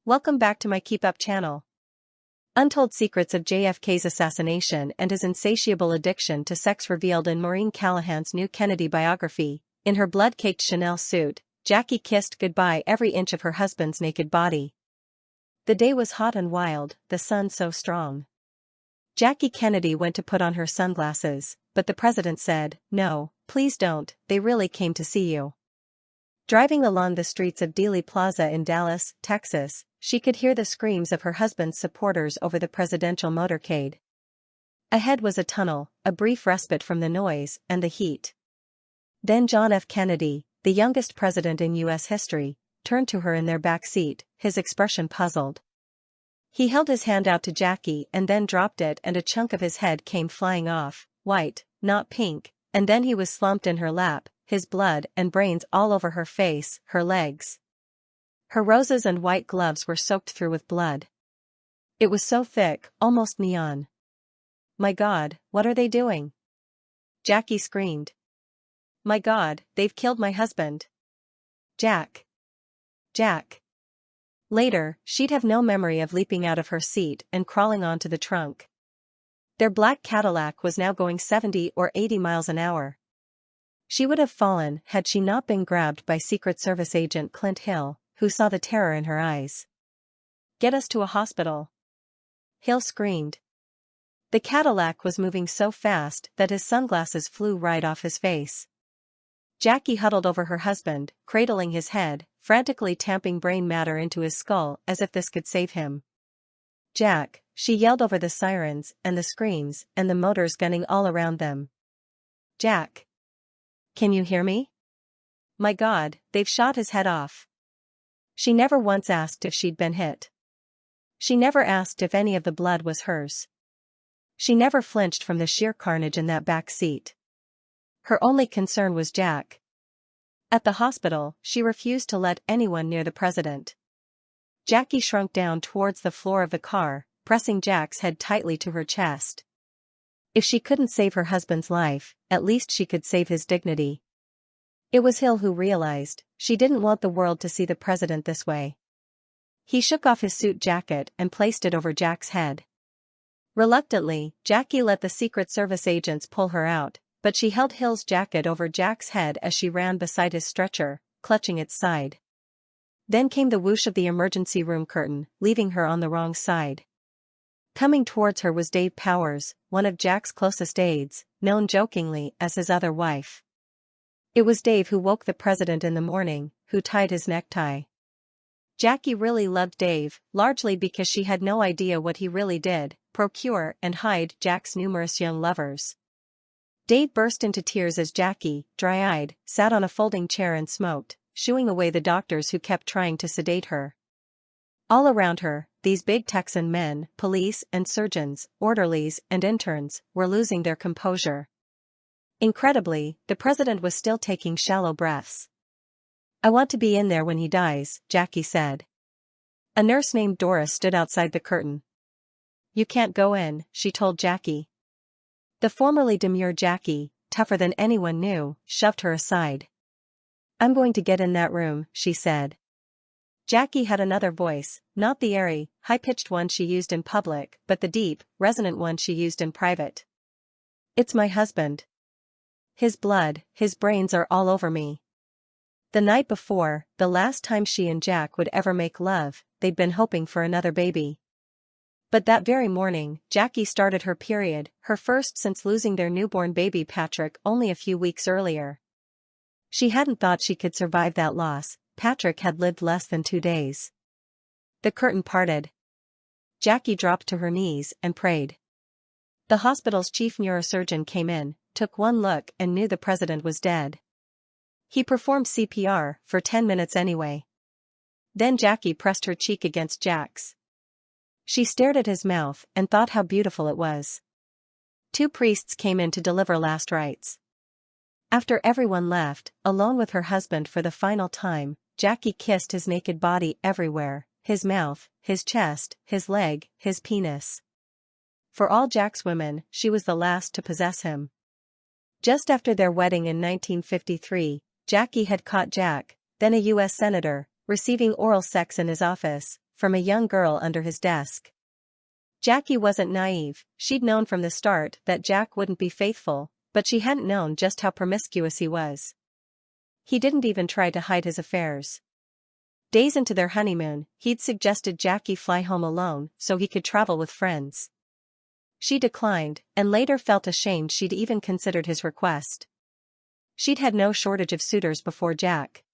Welcome back to my KEEPUP channel. Untold secrets of JFK's assassination and his insatiable addiction to sex revealed in Maureen Callahan's new Kennedy biography. In her blood-caked Chanel suit, Jackie kissed goodbye every inch of her husband's naked body. The day was hot and wild, the sun so strong. Jackie Kennedy went to put on her sunglasses, but the president said, "No, please don't, they really came to see you." Driving along the streets of Dealey Plaza in Dallas, Texas, she could hear the screams of her husband's supporters over the presidential motorcade. Ahead was a tunnel, a brief respite from the noise and the heat. Then John F. Kennedy, the youngest president in U.S. history, turned to her in their back seat, his expression puzzled. He held his hand out to Jackie and then dropped it, and a chunk of his head came flying off, white, not pink, and then he was slumped in her lap, his blood and brains all over her face, her legs. Her roses and white gloves were soaked through with blood. It was so thick, almost neon. "My God, what are they doing?" Jackie screamed. "My God, they've killed my husband. Jack. Jack." Later, she'd have no memory of leaping out of her seat and crawling onto the trunk. Their black Cadillac was now going 70 or 80 miles an hour. She would have fallen had she not been grabbed by Secret Service agent Clint Hill, who saw the terror in her eyes. "Get us to a hospital," Hill screamed. The Cadillac was moving so fast that his sunglasses flew right off his face. Jackie huddled over her husband, cradling his head, frantically tamping brain matter into his skull as if this could save him. "Jack," she yelled over the sirens and the screams and the motors gunning all around them. "Jack. Can you hear me? My God, they've shot his head off." She never once asked if she'd been hit. She never asked if any of the blood was hers. She never flinched from the sheer carnage in that back seat. Her only concern was Jack. At the hospital, she refused to let anyone near the president. Jackie shrunk down towards the floor of the car, pressing Jack's head tightly to her chest. If she couldn't save her husband's life, at least she could save his dignity. It was Hill who realized she didn't want the world to see the president this way. He shook off his suit jacket and placed it over Jack's head. Reluctantly, Jackie let the Secret Service agents pull her out, but she held Hill's jacket over Jack's head as she ran beside his stretcher, clutching its side. Then came the whoosh of the emergency room curtain, leaving her on the wrong side. Coming towards her was Dave Powers, one of Jack's closest aides, known jokingly as his other wife. It was Dave who woke the president in the morning, who tied his necktie. Jackie really loved Dave, largely because she had no idea what he really did, procure and hide Jack's numerous young lovers. Dave burst into tears as Jackie, dry-eyed, sat on a folding chair and smoked, shooing away the doctors who kept trying to sedate her. All around her, these big Texan men, police and surgeons, orderlies and interns, were losing their composure. Incredibly, the president was still taking shallow breaths. "I want to be in there when he dies," Jackie said. A nurse named Doris stood outside the curtain. "You can't go in," she told Jackie. The formerly demure Jackie, tougher than anyone knew, shoved her aside. "I'm going to get in that room," she said. Jackie had another voice, not the airy, high-pitched one she used in public, but the deep, resonant one she used in private. "It's my husband. His blood, his brains are all over me." The night before, the last time she and Jack would ever make love, they'd been hoping for another baby. But that very morning, Jackie started her period, her first since losing their newborn baby Patrick only a few weeks earlier. She hadn't thought she could survive that loss. Patrick had lived less than 2 days. The curtain parted. Jackie dropped to her knees and prayed. The hospital's chief neurosurgeon came in, took one look and knew the president was dead. He performed CPR, for 10 minutes anyway. Then Jackie pressed her cheek against Jack's. She stared at his mouth and thought how beautiful it was. 2 priests came in to deliver last rites. After everyone left, alone with her husband for the final time, Jackie kissed his naked body everywhere, his mouth, his chest, his leg, his penis. For all Jack's women, she was the last to possess him. Just after their wedding in 1953, Jackie had caught Jack, then a U.S. Senator, receiving oral sex in his office, from a young girl under his desk. Jackie wasn't naive, she'd known from the start that Jack wouldn't be faithful, but she hadn't known just how promiscuous he was. He didn't even try to hide his affairs. Days into their honeymoon, he'd suggested Jackie fly home alone so he could travel with friends. She declined, and later felt ashamed she'd even considered his request. She'd had no shortage of suitors before Jack.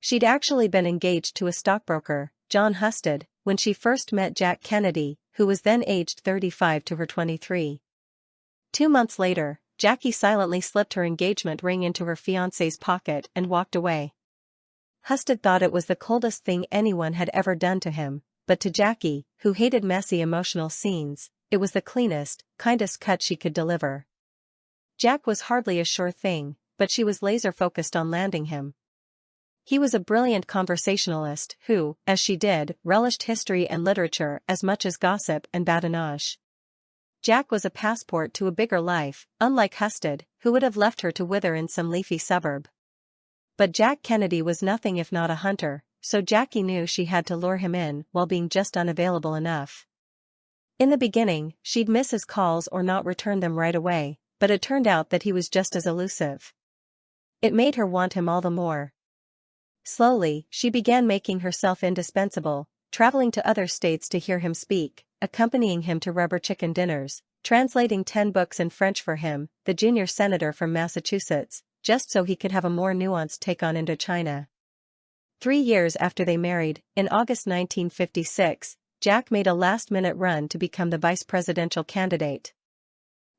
She'd actually been engaged to a stockbroker, John Husted, when she first met Jack Kennedy, who was then aged 35 to her 23. 2 months later, Jackie silently slipped her engagement ring into her fiancé's pocket and walked away. Husted thought it was the coldest thing anyone had ever done to him, but to Jackie, who hated messy emotional scenes, it was the cleanest, kindest cut she could deliver. Jack was hardly a sure thing, but she was laser-focused on landing him. He was a brilliant conversationalist who, as she did, relished history and literature as much as gossip and badinage. Jack was a passport to a bigger life, unlike Husted, who would have left her to wither in some leafy suburb. But Jack Kennedy was nothing if not a hunter, so Jackie knew she had to lure him in while being just unavailable enough. In the beginning, she'd miss his calls or not return them right away, but it turned out that he was just as elusive. It made her want him all the more. Slowly, she began making herself indispensable, traveling to other states to hear him speak, accompanying him to rubber chicken dinners, translating 10 books in French for him, the junior senator from Massachusetts, just so he could have a more nuanced take on Indochina. 3 years after they married, in August 1956, Jack made a last-minute run to become the vice presidential candidate.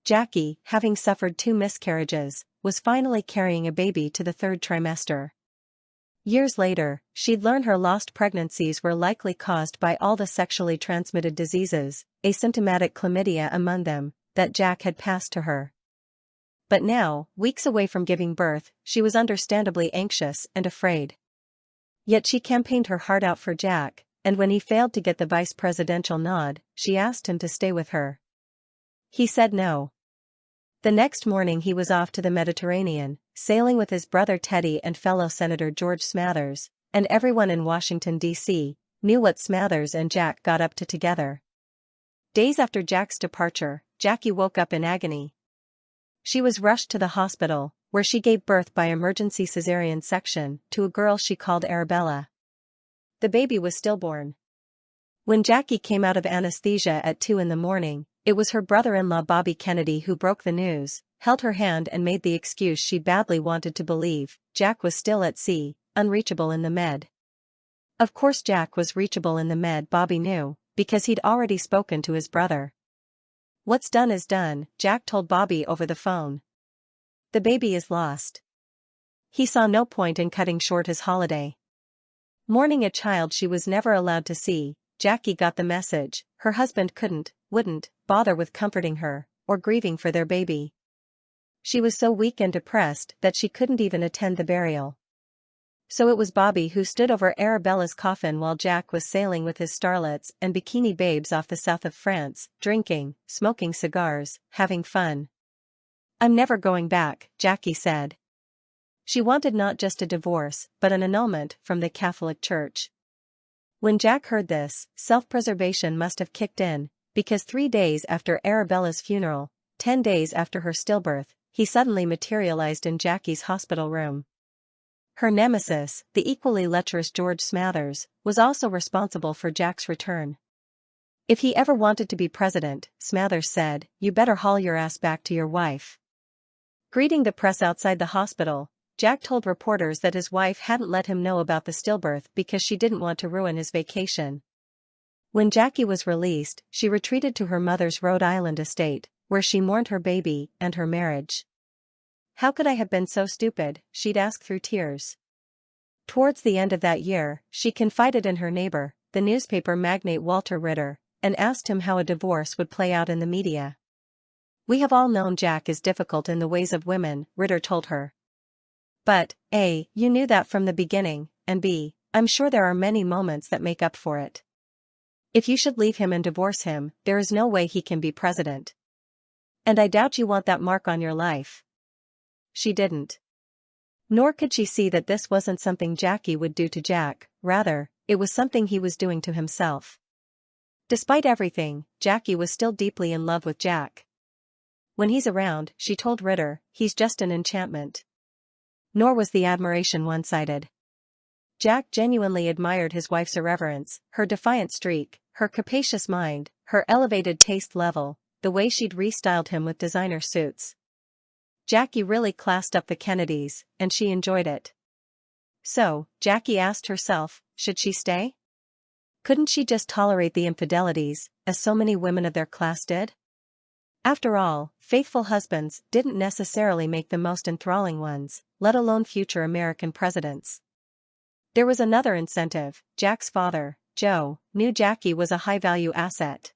Jackie, having suffered 2 miscarriages, was finally carrying a baby to the 3rd trimester. Years later, she'd learned her lost pregnancies were likely caused by all the sexually transmitted diseases, asymptomatic chlamydia among them, that Jack had passed to her. But now, weeks away from giving birth, she was understandably anxious and afraid. Yet she campaigned her heart out for Jack, and when he failed to get the vice presidential nod, she asked him to stay with her. He said no. The next morning he was off to the Mediterranean, sailing with his brother Teddy and fellow Senator George Smathers, and everyone in Washington, D.C., knew what Smathers and Jack got up to together. Days after Jack's departure, Jackie woke up in agony. She was rushed to the hospital, where she gave birth by emergency cesarean section to a girl she called Arabella. The baby was stillborn. When Jackie came out of anesthesia at 2 in the morning, it was her brother-in-law Bobby Kennedy who broke the news, held her hand and made the excuse she badly wanted to believe: Jack was still at sea, unreachable in the Med. Of course Jack was reachable in the Med, Bobby knew, because he'd already spoken to his brother. "What's done is done," Jack told Bobby over the phone. "The baby is lost." He saw no point in cutting short his holiday. Mourning a child she was never allowed to see, Jackie got the message: her husband wouldn't bother with comforting her, or grieving for their baby. She was so weak and depressed that she couldn't even attend the burial. So it was Bobby who stood over Arabella's coffin while Jack was sailing with his starlets and bikini babes off the south of France, drinking, smoking cigars, having fun. "I'm never going back," Jackie said. She wanted not just a divorce, but an annulment from the Catholic Church. When Jack heard this, self-preservation must have kicked in, because 3 days after Arabella's funeral, 10 days after her stillbirth, he suddenly materialized in Jackie's hospital room. Her nemesis, the equally lecherous George Smathers, was also responsible for Jack's return. "If he ever wanted to be president," Smathers said, "you better haul your ass back to your wife." Greeting the press outside the hospital, Jack told reporters that his wife hadn't let him know about the stillbirth because she didn't want to ruin his vacation. When Jackie was released, she retreated to her mother's Rhode Island estate, where she mourned her baby and her marriage. "How could I have been so stupid?" she'd ask through tears. Towards the end of that year, she confided in her neighbor, the newspaper magnate Walter Ritter, and asked him how a divorce would play out in the media. "We have all known Jack is difficult in the ways of women," Ritter told her. "But, A, you knew that from the beginning, and B, I'm sure there are many moments that make up for it. If you should leave him and divorce him, there is no way he can be president. And I doubt you want that mark on your life." She didn't. Nor could she see that this wasn't something Jackie would do to Jack, rather, it was something he was doing to himself. Despite everything, Jackie was still deeply in love with Jack. When he's around, she told Ritter, he's just an enchantment. Nor was the admiration one-sided. Jack genuinely admired his wife's irreverence, her defiant streak, her capacious mind, her elevated taste level, the way she'd restyled him with designer suits. Jackie really classed up the Kennedys, and she enjoyed it. So, Jackie asked herself, should she stay? Couldn't she just tolerate the infidelities, as so many women of their class did? After all, faithful husbands didn't necessarily make the most enthralling ones, let alone future American presidents. There was another incentive. Jack's father, Joe, knew Jackie was a high-value asset.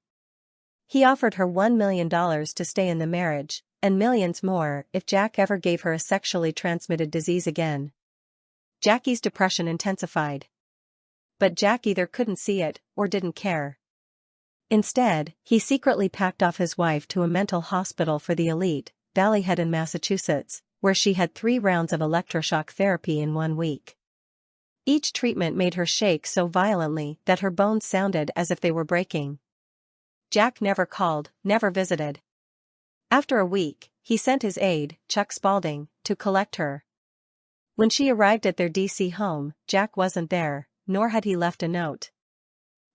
He offered her $1 million to stay in the marriage, and millions more if Jack ever gave her a sexually transmitted disease again. Jackie's depression intensified. But Jack either couldn't see it, or didn't care. Instead, he secretly packed off his wife to a mental hospital for the elite, Ballyhead in Massachusetts, where she had 3 rounds of electroshock therapy in 1 week. Each treatment made her shake so violently that her bones sounded as if they were breaking. Jack never called, never visited. After a week, he sent his aide, Chuck Spaulding, to collect her. When she arrived at their D.C. home, Jack wasn't there, nor had he left a note.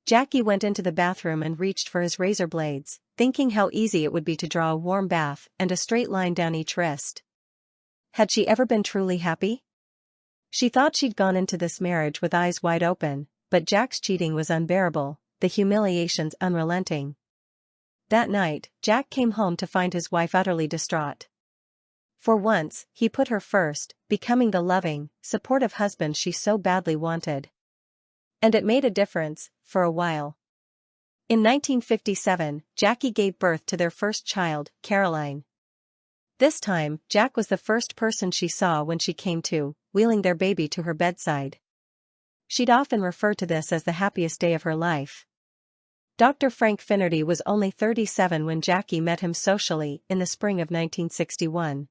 Jackie went into the bathroom and reached for his razor blades, thinking how easy it would be to draw a warm bath and a straight line down each wrist. Had she ever been truly happy? She thought she'd gone into this marriage with eyes wide open, but Jack's cheating was unbearable, the humiliations unrelenting. That night, Jack came home to find his wife utterly distraught. For once, he put her first, becoming the loving, supportive husband she so badly wanted. And it made a difference, for a while. In 1957, Jackie gave birth to their first child, Caroline. This time, Jack was the first person she saw when she came to, wheeling their baby to her bedside. She'd often refer to this as the happiest day of her life. Dr. Frank Finnerty was only 37 when Jackie met him socially in the spring of 1961.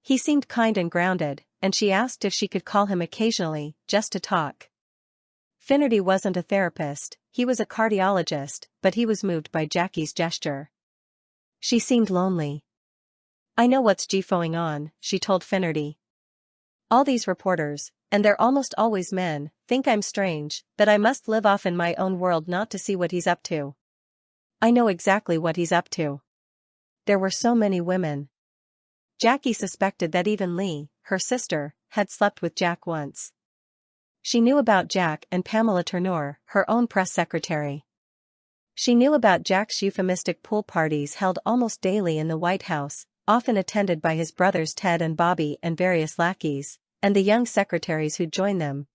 He seemed kind and grounded, and she asked if she could call him occasionally, just to talk. Finnerty wasn't a therapist, he was a cardiologist, but he was moved by Jackie's gesture. She seemed lonely. "I know what's GFOing on," she told Finnerty. "All these reporters, and they're almost always men, think I'm strange, that I must live off in my own world not to see what he's up to. I know exactly what he's up to." There were so many women. Jackie suspected that even Lee, her sister, had slept with Jack once. She knew about Jack and Pamela Turnor, her own press secretary. She knew about Jack's euphemistic pool parties held almost daily in the White House, often attended by his brothers Ted and Bobby and various lackeys, and the young secretaries who'd join them.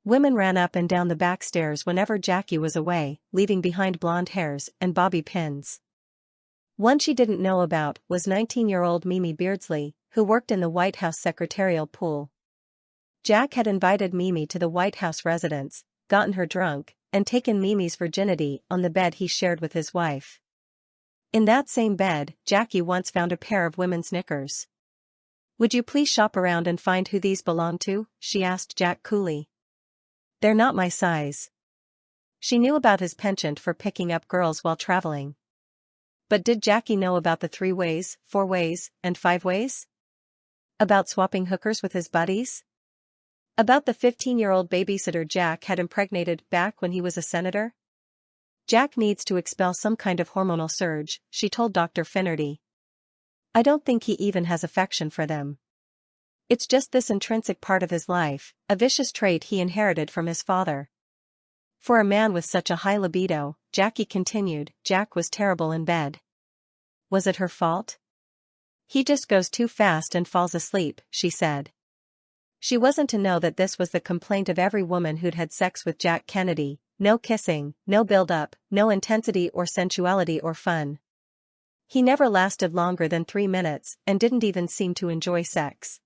Women ran up and down the back stairs whenever Jackie was away, leaving behind blonde hairs and bobby pins. One she didn't know about was 19-year-old Mimi Beardsley, who worked in the White House secretarial pool. Jack had invited Mimi to the White House residence, gotten her drunk, and taken Mimi's virginity on the bed he shared with his wife. In that same bed, Jackie once found a pair of women's knickers. "Would you please shop around and find who these belong to?" she asked Jack coolly. "They're not my size." She knew about his penchant for picking up girls while traveling. But did Jackie know about the 3 ways, 4 ways, and 5 ways? About swapping hookers with his buddies? About the 15-year-old babysitter Jack had impregnated back when he was a senator? "Jack needs to expel some kind of hormonal surge," she told Dr. Finnerty. "I don't think he even has affection for them. It's just this intrinsic part of his life, a vicious trait he inherited from his father." For a man with such a high libido, Jackie continued, Jack was terrible in bed. Was it her fault? "He just goes too fast and falls asleep," she said. She wasn't to know that this was the complaint of every woman who'd had sex with Jack Kennedy: no kissing, no build-up, no intensity or sensuality or fun. He never lasted longer than 3 minutes and didn't even seem to enjoy sex.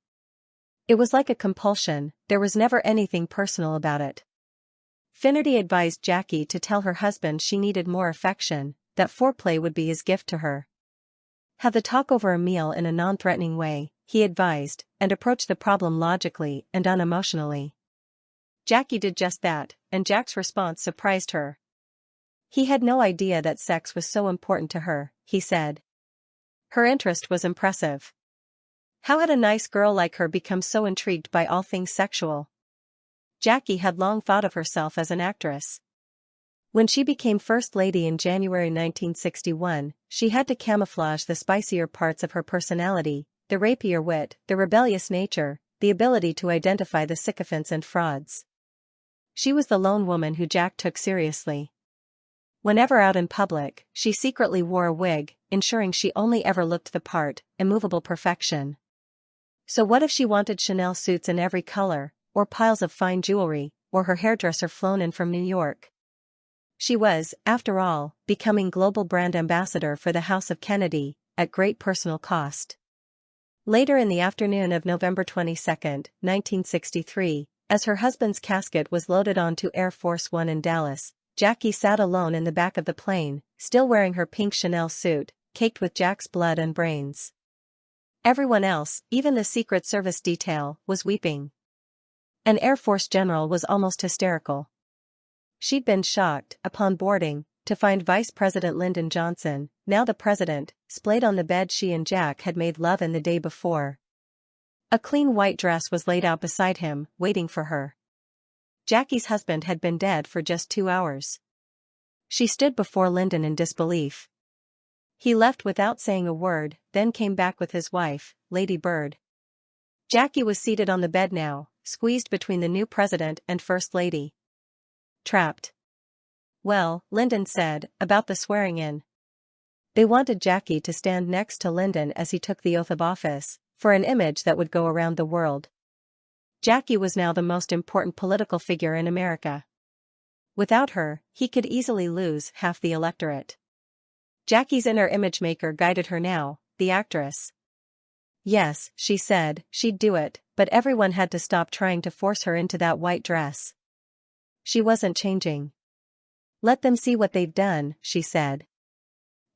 It was like a compulsion, there was never anything personal about it. Finnerty advised Jackie to tell her husband she needed more affection, that foreplay would be his gift to her. Have the talk over a meal in a non-threatening way, he advised, and approach the problem logically and unemotionally. Jackie did just that, and Jack's response surprised her. He had no idea that sex was so important to her, he said. Her interest was impressive. How had a nice girl like her become so intrigued by all things sexual? Jackie had long thought of herself as an actress. When she became First Lady in January 1961, she had to camouflage the spicier parts of her personality, the rapier wit, the rebellious nature, the ability to identify the sycophants and frauds. She was the lone woman who Jack took seriously. Whenever out in public, she secretly wore a wig, ensuring she only ever looked the part, immovable perfection. So what if she wanted Chanel suits in every color, or piles of fine jewelry, or her hairdresser flown in from New York? She was, after all, becoming global brand ambassador for the House of Kennedy, at great personal cost. Later in the afternoon of November 22, 1963, as her husband's casket was loaded onto Air Force One in Dallas, Jackie sat alone in the back of the plane, still wearing her pink Chanel suit, caked with Jack's blood and brains. Everyone else, even the Secret Service detail, was weeping. An Air Force general was almost hysterical. She'd been shocked, upon boarding, to find Vice President Lyndon Johnson, now the president, splayed on the bed she and Jack had made love in the day before. A clean white dress was laid out beside him, waiting for her. Jackie's husband had been dead for just 2 hours. She stood before Lyndon in disbelief. He left without saying a word, then came back with his wife, Lady Bird. Jackie was seated on the bed now, squeezed between the new president and First Lady. Trapped. Well, Lyndon said, about the swearing-in. They wanted Jackie to stand next to Lyndon as he took the oath of office, for an image that would go around the world. Jackie was now the most important political figure in America. Without her, he could easily lose half the electorate. Jackie's inner image maker guided her now, the actress. Yes, she said, she'd do it, but everyone had to stop trying to force her into that white dress. She wasn't changing. Let them see what they've done, she said.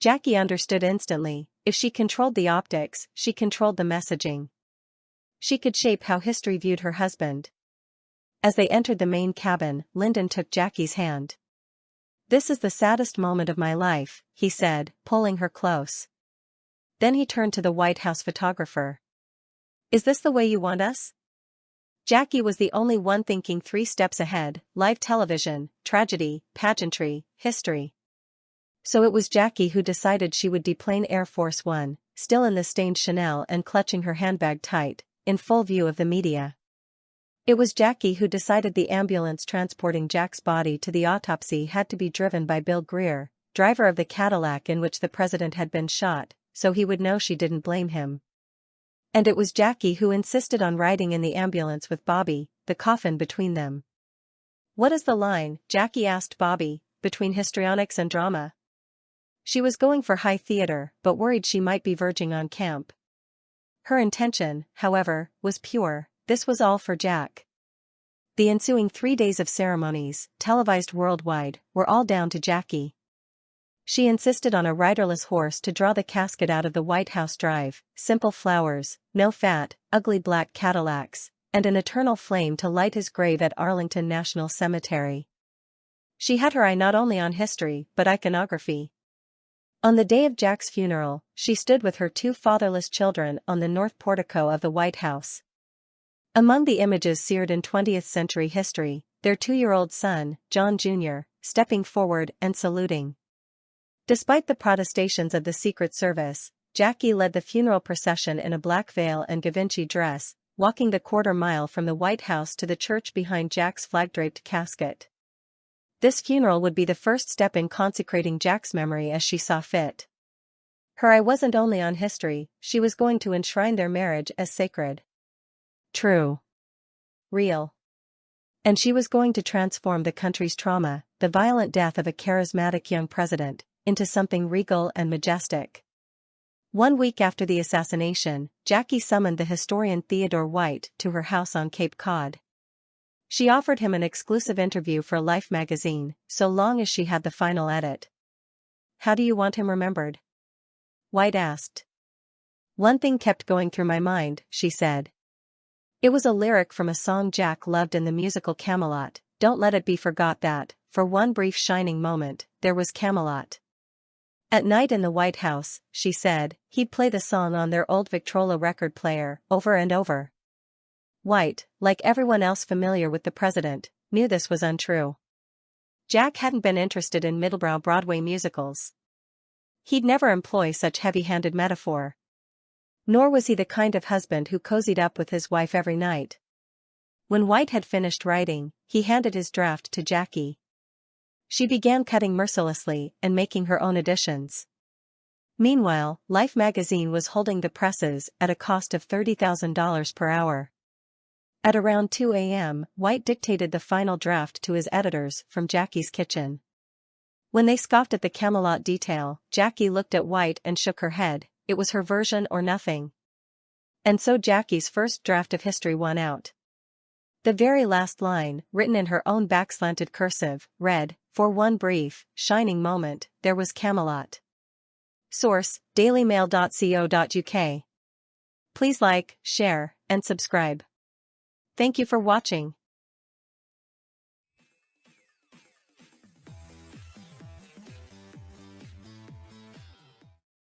Jackie understood instantly. If she controlled the optics, she controlled the messaging. She could shape how history viewed her husband. As they entered the main cabin, Lyndon took Jackie's hand. "This is the saddest moment of my life," he said, pulling her close. Then he turned to the White House photographer. "Is this the way you want us?" Jackie was the only one thinking 3 steps ahead: live television, tragedy, pageantry, history. So it was Jackie who decided she would deplane Air Force One, still in the stained Chanel and clutching her handbag tight, in full view of the media. It was Jackie who decided the ambulance transporting Jack's body to the autopsy had to be driven by Bill Greer, driver of the Cadillac in which the president had been shot, so he would know she didn't blame him. And it was Jackie who insisted on riding in the ambulance with Bobby, the coffin between them. "What is the line?" Jackie asked Bobby, "between histrionics and drama?" She was going for high theater, but worried she might be verging on camp. Her intention, however, was pure. This was all for Jack. The ensuing 3 days of ceremonies, televised worldwide, were all down to Jackie. She insisted on a riderless horse to draw the casket out of the White House drive, simple flowers, no fat, ugly black Cadillacs, and an eternal flame to light his grave at Arlington National Cemetery. She had her eye not only on history but iconography. On the day of Jack's funeral, she stood with her 2 fatherless children on the north portico of the White House. Among the images seared in 20th century history, their 2-year-old son, John Jr., stepping forward and saluting. Despite the protestations of the Secret Service, Jackie led the funeral procession in a black veil and Givenchy dress, walking the 1/4 mile from the White House to the church behind Jack's flag-draped casket. This funeral would be the first step in consecrating Jack's memory as she saw fit. Her eye wasn't only on history, she was going to enshrine their marriage as sacred. True. Real. And she was going to transform the country's trauma, the violent death of a charismatic young president, into something regal and majestic. 1 week after the assassination, Jackie summoned the historian Theodore White to her house on Cape Cod. She offered him an exclusive interview for Life magazine, so long as she had the final edit. "How do you want him remembered?" White asked. "One thing kept going through my mind," she said. It was a lyric from a song Jack loved in the musical Camelot. Don't let it be forgot that, for one brief shining moment, there was Camelot. At night in the White House, she said, he'd play the song on their old Victrola record player, over and over. White, like everyone else familiar with the president, knew this was untrue. Jack hadn't been interested in middlebrow Broadway musicals. He'd never employ such heavy-handed metaphor. Nor was he the kind of husband who cozied up with his wife every night. When White had finished writing, he handed his draft to Jackie. She began cutting mercilessly and making her own additions. Meanwhile, Life magazine was holding the presses at a cost of $30,000 per hour. At around 2 a.m., White dictated the final draft to his editors from Jackie's kitchen. When they scoffed at the Camelot detail, Jackie looked at White and shook her head. It was her version or nothing. And so Jackie's first draft of history won out. The very last line, written in her own backslanted cursive, read, "For one brief, shining moment, there was Camelot." Source, dailymail.co.uk. Please like, share, and subscribe. Thank you for watching.